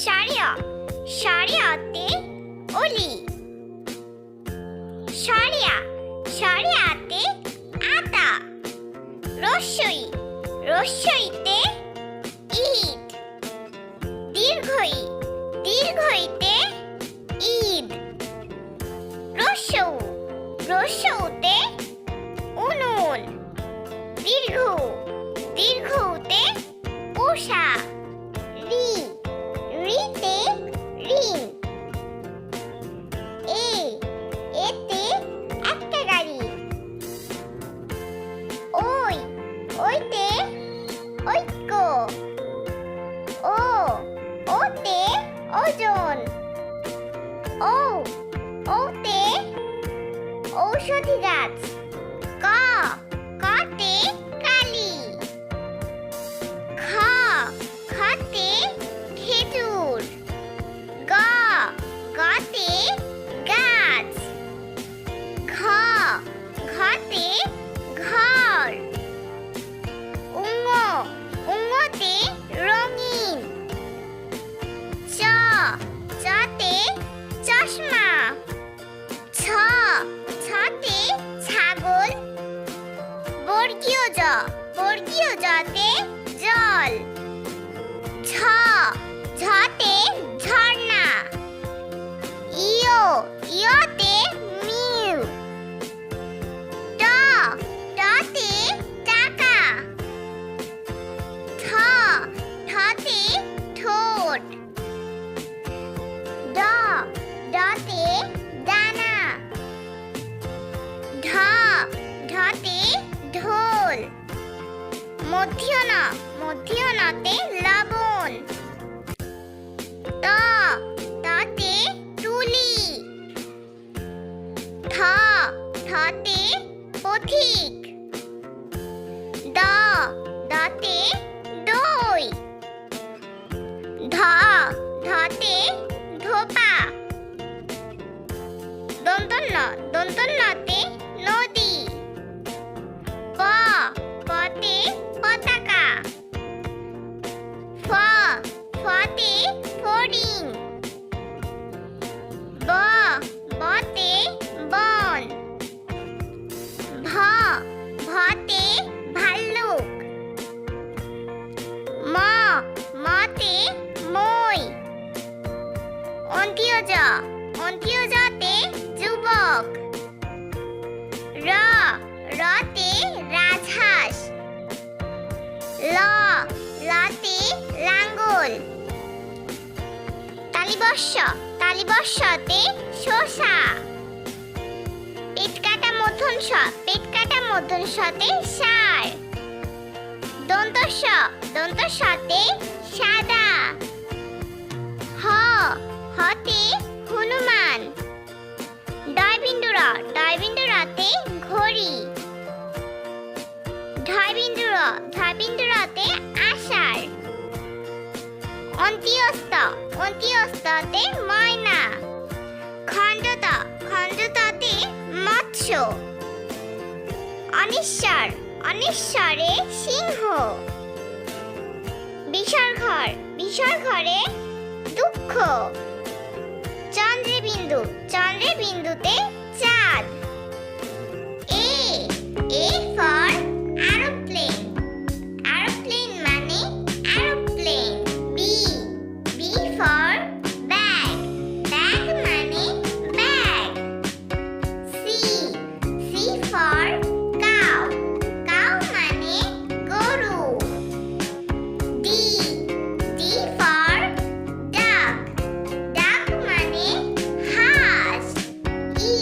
সারিয়া, সারিয়াতে অলি। সারিয়া, সারিয়াতে আতা। রস্যই, রস্যইতে ঈদ। দীর্ঘই, দীর্ঘইতে ঈদ। রস্যৌ, রস্যৌতে উনুন। দীর্ঘ, দীর্ঘতে উষা। রি, রিতে ঋণ। এতে একটা গাড়ি। ওই, ওইতে ঐক্য। ওতে ওজন। ওতে ঔষধি গাছ। কতে কালি। খতে খেজুর। গতে গাছ। ঘতে ঘর। উঙতে রঙিন। চতে চশমা। ছতে ছাগল। বর্গীয় জ, বর্গীয় জতে জল। ঝতে ঝর্ণা। ইয়তে মিল। টতে টাকা। ঠতে ঠোঁট। ডতে ডানা। ঢতে ঢোল। মধ্যন, মধ্যনতে লবণ। ততে তুলি। থতে পথিক। দতে দই। ধতে ধোপা। দন্তন্য, দন্তন্যতে নদী। পতে পতাকা। ফতে ফড়িং। বতে বন। ভতে ভাল্লুক। মতে মই। অন্ত্য জ, অন্ত্য জতে যুবক। রতে রাজহাঁস। লতে লাঙ্গল। তালিবস্য, তালিবস্যতে শসা। পেটকাটা মূর্ধন্য ষ, পেটকাটা মূর্ধন্য ষতে ষাঁড়। দন্তস্ব, দন্তস্বতে সাদা। হতে হনুমান। ডয়বিন্দু র, ডয়বিন্দু রতে ঘড়ি। ঢয়বিন্দু র, ঢয়বিন্দু রতে আষাঢ়। অন্ত্যস্ত, অন্ত্যস্ততে ময়না। খণ্ডত, খণ্ডততে মৎস্য। অনিশ্বর, অনিশ্বরে সিংহ। বিসর্ঘর, বিসর্ঘরে দুঃখ। চন্দ্রে বিন্দু, চন্দ্রে বিন্দুতে চাঁদ। A for aeroplane. এরোপ্লেন মানে aeroplane. B for bag. Bag মানে bag. C for cow. Cow মানে গরু। ডি ফর ডাক। ডাক মানে হাঁস। ই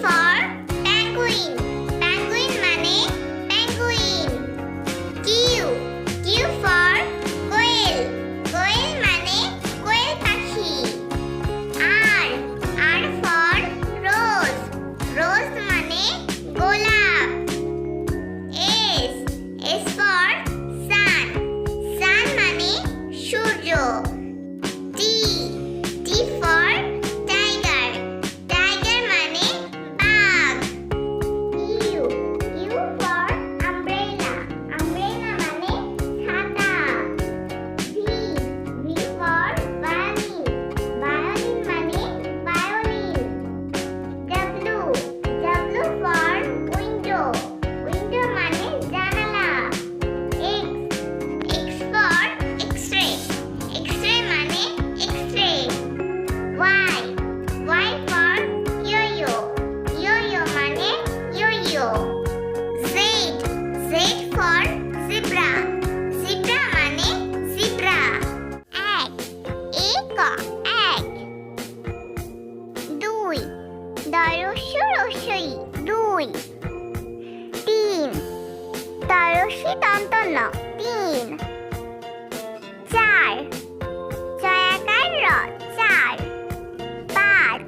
for penguin. Penguin মানে penguin. Q for কোয়েল. কোয়েল মানে কোয়েল পাখি. R for rose. Rose মানে গোলাপ. S for sun. Sun মানে সূর্য. T for tiger. Tiger মানে বাঘ. U for umbrella. Umbrella মানে ছাতা. V for violin. Violin মানে violin. W for window. Window মানে জানালা. X for X-ray. X-ray মানে X-ray. Y for yo-yo. Yo-yo মানে yo-yo. Z for zebra. Zebra মানে zebra. Egg. Egg. 2 দরস্য রস্যই 2. 3 দরস্যি দন্ত ন 3. 4 জয়াকার র 4. 5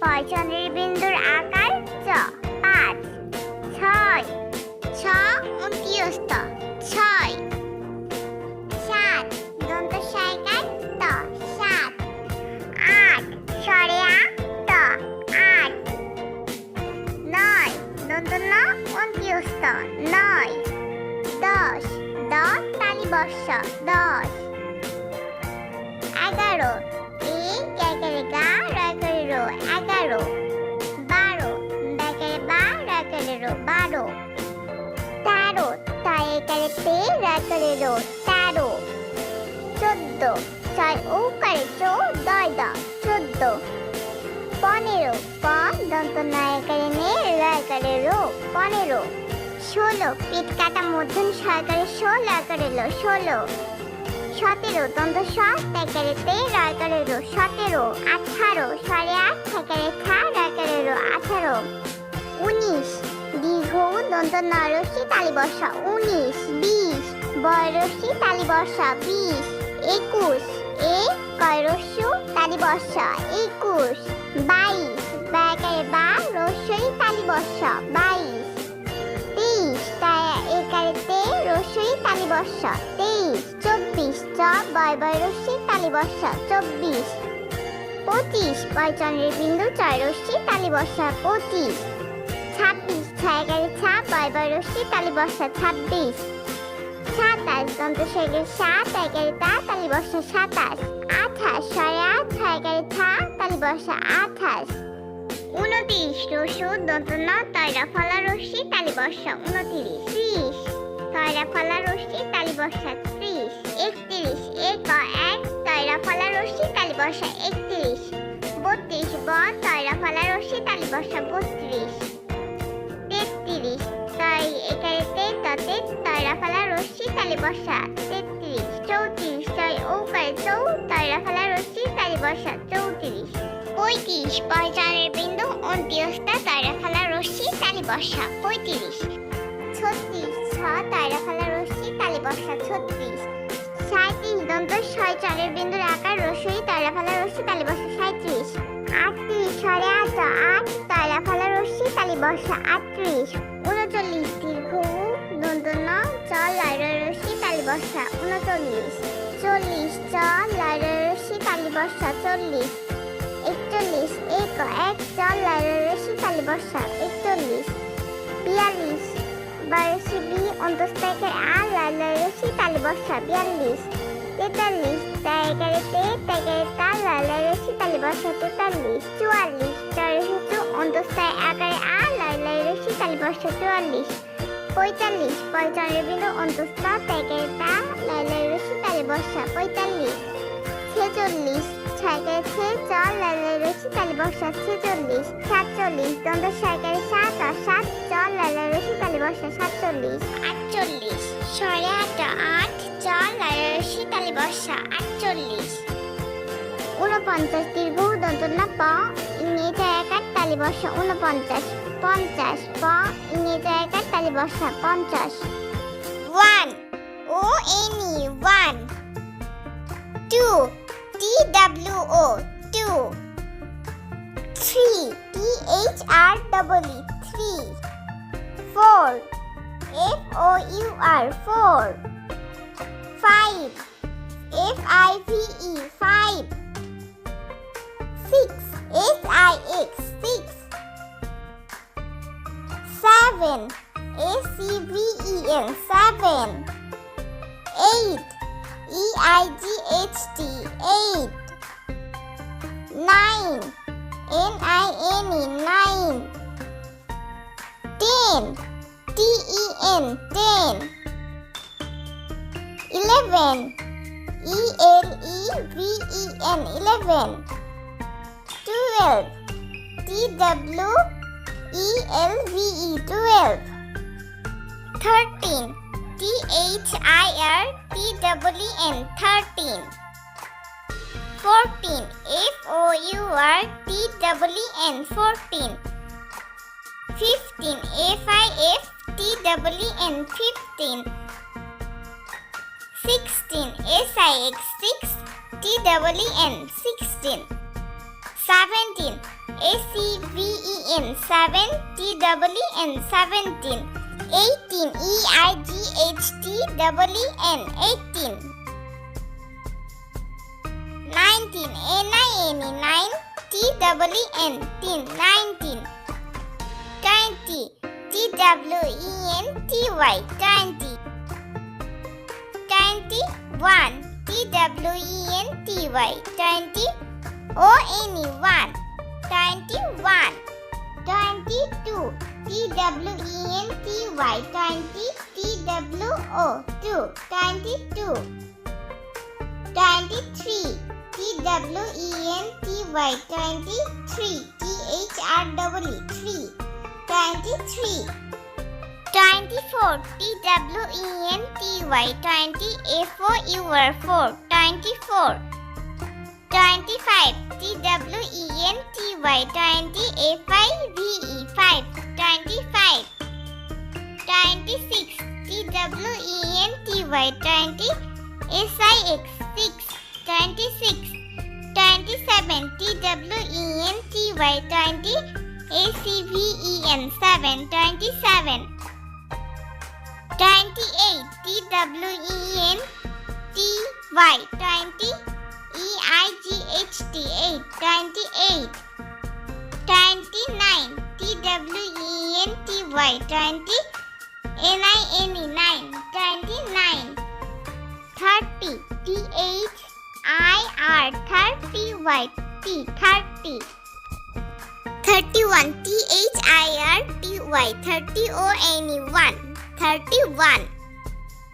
পয়চন্দ্রের বিন্দুর আকার চ 5. 6 অন্ত্যস্ত 6. 7 দন্ত সাইকার ত 7. 8 স্বরে আ ত 8. 9 দন্ত ন অন্ত্যস্ত 9. 10 দ তালিবর্ষ 10. 11 একারে গা রকারে রো 11. 12 বেকারে বা রকারে রো 12. 13 তায়কারে তে রকারে রো 13. 14 ছয় ওকারে চো দয় দ 14. 15 প দন্ত নায়কারে নে রকারে রো 15. 16 পিঠ কাটা মধ্যম সহকারে 16 করে লো 16. 17 দন্ত স তাইকারে তে রকারে রো 17. 18 স্বরে আ তাইকারে থা রকারে রো 18. 19 দীর্ঘ দন্ত নরসি তালিবর্ষা 19. 20 বয়রসি তালিবর্ষা 20. 21 এ কয়রস্যু তালিবর্ষা 21. 22 বেকারে বা রস্যই তালিবর্ষা 22. 23 তায়া একারে তে রস্যই তালিবর্ষা 23. 24 চ বয় রস্যি তালিবর্ষা 24. 25 পয়চন্দ্রের বিন্দু চয়রস্যি তালিবর্ষা 25. 26 ছায়াকারে ছা বয় রস্যি তালিবর্ষা 26. 27 দন্ত সেগের সা তাইকারে তা তালিবর্ষা 27. 28 স্বরে আ ছায়াকারে থা তালিবর্ষা 28. 29 রস্যু দন্ত ন তয়রা ফলা রস্যি তালিবর্ষা 29. 30 তয়রা ফলা রস্যি তালিবর্ষা 30. 31 এক তয়রা ফলা রস্যি তালিবর্ষা 31. 32 ব তয়রা ফলা রস্যি তালিবর্ষা 32. 33 তয় একারে তে ততে তয়রা ফলা রস্যি তালিবর্ষা 33. 34 তয় ওকারে চৌ তয়রা ফলা রস্যি তালিবর্ষা 34. 35 পয়চন্দ্রের বিন্দু অন্ত্যস্তা তয়রা ফলা রস্যি তালিবর্ষা 35. 36 ছ তয়রা ফলা রস্যি তালিবর্ষা 36. 37 দন্ত ছয় চন্দ্রের বিন্দুর আকার রস্যই তয়রা ফলা রস্যি তালিবর্ষা 37. 38 স্বরে আ চ 8 তয়রা ফলা রস্যি তালিবর্ষা 38. 39 দীর্ঘ দন্ত ন চ লয়র রস্যি তালিবর্ষা 39. 40 চ লয়র রস্যি তালিবর্ষা 40. 41 এক চ লয়র রস্যি তালিবর্ষা 41. 42 বয়সী বি অন্তস্থায়কের আ লয়র রস্যি তালিবর্ষা 42. 43 তাইকারে তে তাইকারে তা লয়র রস্যি তালিবর্ষা 43. 44 চরসূত্র অন্তস্থায় আকারে আ লয়র রস্যি তালিবর্ষা 44. 45 পয়চন্দ্রের বিন্দু অন্তস্থ তাইকারে তা লয়র রস্যি তালিবর্ষা 45. 46 ছয়কারে ছে চ লয়র রস্যি তালিবর্ষা 46. 47 দন্ত ছয়কারে সাত আর 7 চ লয়র রস্যি তালিবর্ষা 47. 48 স্বরে আ 8 চ লয়র রস্যি তালিবর্ষা 48. 49 দীর্ঘ দন্ত ন প ইংরেজি একার তালি বসা 49 50 প ইংরেজি জায়গায় তালি বসা 50 1 O N E 1 2 T W O 2 3 T H R E 3 4 F O U R 4 5 F I V E 5 6 H I X 6 7 A C V E N 7 8 E I G H T 8 9 N I N E 9 10 T E N 10 11 E L E V E N 11 12 T W E L V E 12 13 T H I R T W E N 13 14 F O U R T W E N 14 15 F I F T W E N 15 16 S I X 6 T W E N 16 17 A C V E N 7 T W E N 17 18 E I G H T W E N 18 19 N I N E 9 T W E N 19 20 T W E N T Y 20 21 T W E N T Y 20 O N E 1 21 22 T W E N T Y 20 T W O 2 22 23 T W E N T Y 23 T H R E 3 23 24 T W E N T Y 20 F O U R 4 24 25 T W E N T Y 20 F I V E 5 25 26 T W E N T Y 20 S I X 6 26 27 T W E N T Y 20 A C V E N 7 27 28 T W E N T Y 20 E I G H T 8 28 29 T W E N T Y 20 N I N E 9 29 30 T H I R 30 Y T 30 31 T H I R T Y 30 O N E 1 31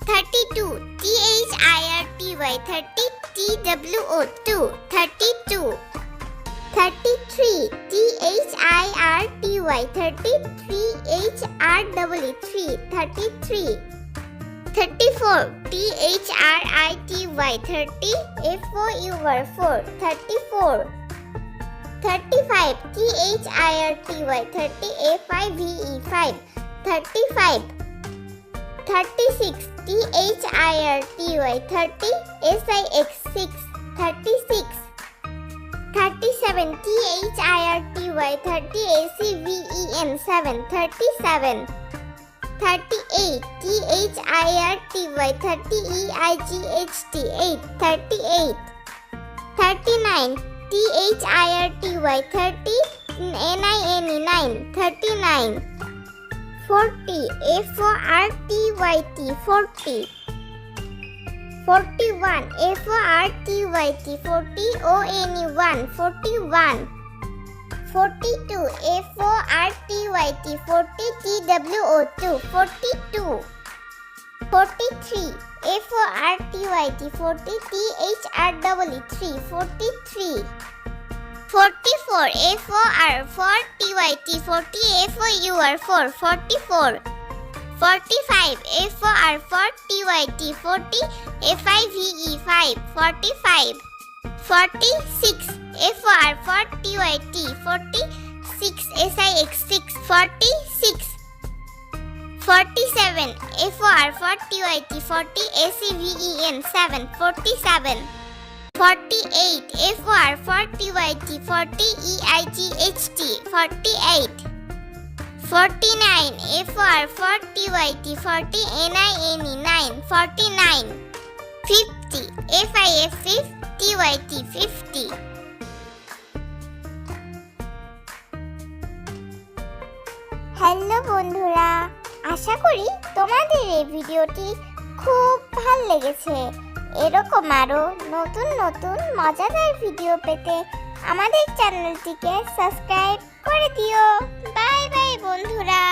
32 T H I R T Y 30 T W O 2 32 33 T H I R T Y 30 H R E 3 33 34 T H R I T Y 30 F O U R 4 34 35 T H I R T Y 30 F I V E 5 35 36 T H I R T Y 30 S I X 6 36 37 T H I R T Y 30 A C V E N 7 37 38 T H I R T Y 30 E I G H T 8 38 39 T H I R T Y 30 N I N E 9 39 40 F O R T Y T 40 41 F O R T Y T 40 O N E 1 41 42 F O R T Y T 40 T W O 2 42 43 F O R T Y T 40 T H R E 3 43 44 F O R 4 T Y T 40 F O U R 4 44 45 F O R 4 T Y T 40 F I V E 5 45 46 F O R 4 T Y T 40 6 SIX 6 46 47 FOR 40YT 40 ACVEN 7 47 48 FOR 40YT 40 EIGHT 48 49 FOR 40YT 40 NINE 9 49 50 FIF 50YT 50 hello বন্ধুরা, আশা করি তোমাদের এই ভিডিওটি খুব ভালো লেগেছে। এরকম আরো নতুন নতুন মজাদার ভিডিও পেতে আমাদের চ্যানেলটিকে সাবস্ক্রাইব করে দিও। বাই বাই বন্ধুরা।